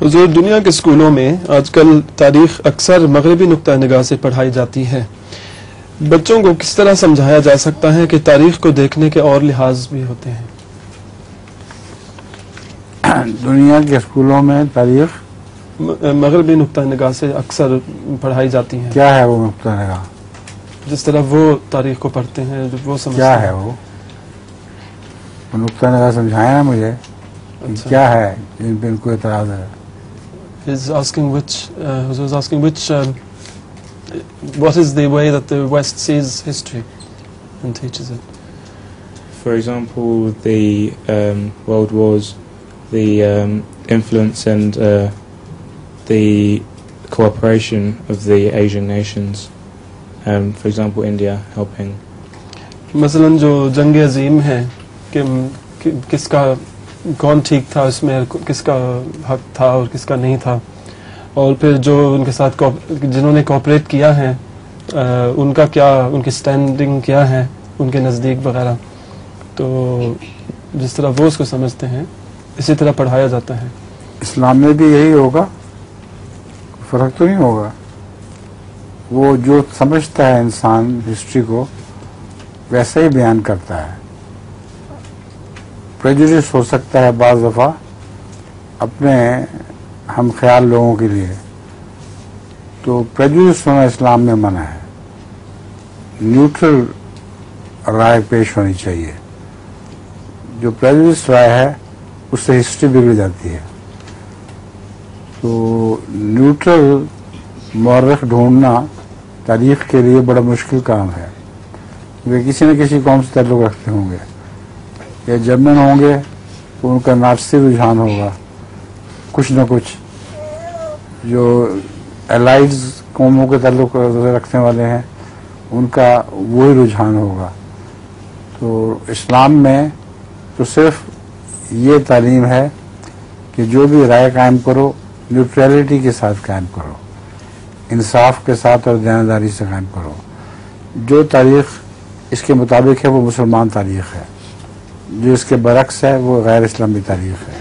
حضور، دنیا کے اسکولوں میں آج کل تاریخ اکثر مغربی نقطہ نگاہ سے پڑھائی جاتی ہے. بچوں کو کس طرح سمجھایا جا سکتا ہے کہ تاریخ کو دیکھنے کے اور لحاظ بھی ہوتے ہیں؟ دنیا کے اسکولوں میں تاریخ مغربی نقطہ نگاہ سے اکثر پڑھائی جاتی ہے. کیا ہے وہ نقطہ نگاہ؟ جس طرح وہ تاریخ کو پڑھتے ہیں، وہ سمجھتے کیا ہیں. ہے وہ نقطہ نگاہ سمجھائیں نا مجھے کہ کیا ہے جن پہ ان کو اعتراض ہے. He's asking what is the way that the West sees history and teaches it. For example, the world wars, the influence and the cooperation of the Asian nations. For example, India helping. مثلاً جو جنگ عظیم ہے کہ کس کا کون ٹھیک تھا، اس میں کس کا حق تھا اور کس کا نہیں تھا، اور پھر جو ان کے ساتھ جنہوں نے کوآپریٹ کیا ہے ان کا کیا، ان کی سٹینڈنگ کیا ہے ان کے نزدیک وغیرہ. تو جس طرح وہ اس کو سمجھتے ہیں اسی طرح پڑھایا جاتا ہے. اسلام میں بھی یہی ہوگا، فرق تو نہیں ہوگا. وہ جو سمجھتا ہے انسان ہسٹری کو ویسا ہی بیان کرتا ہے. پریجوڈس ہو سکتا ہے بعض دفعہ اپنے ہم خیال لوگوں کے لیے، تو پریجوڈس ہونا اسلام میں منع ہے. نیوٹرل رائے پیش ہونی چاہیے. جو پریجوڈس رائے ہے اس سے ہسٹری بگڑ جاتی ہے. تو نیوٹرل مورخ ڈھونڈنا تاریخ کے لیے بڑا مشکل کام ہے. وہ کسی نہ کسی قوم سے تعلق رکھتے ہوں گے، یا جرمن ہوں گے تو ان کا ناچسی رجحان ہوگا، کچھ نہ کچھ جو الائیڈز قوموں کے تعلق رکھنے والے ہیں ان کا وہی رجحان ہوگا. تو اسلام میں تو صرف یہ تعلیم ہے کہ جو بھی رائے قائم کرو نیوٹریلٹی کے ساتھ قائم کرو، انصاف کے ساتھ اور دیانتداری سے قائم کرو. جو تاریخ اس کے مطابق ہے وہ مسلمان تاریخ ہے، جو اس کے برعکس ہے وہ غیر اسلامی تاریخ ہے.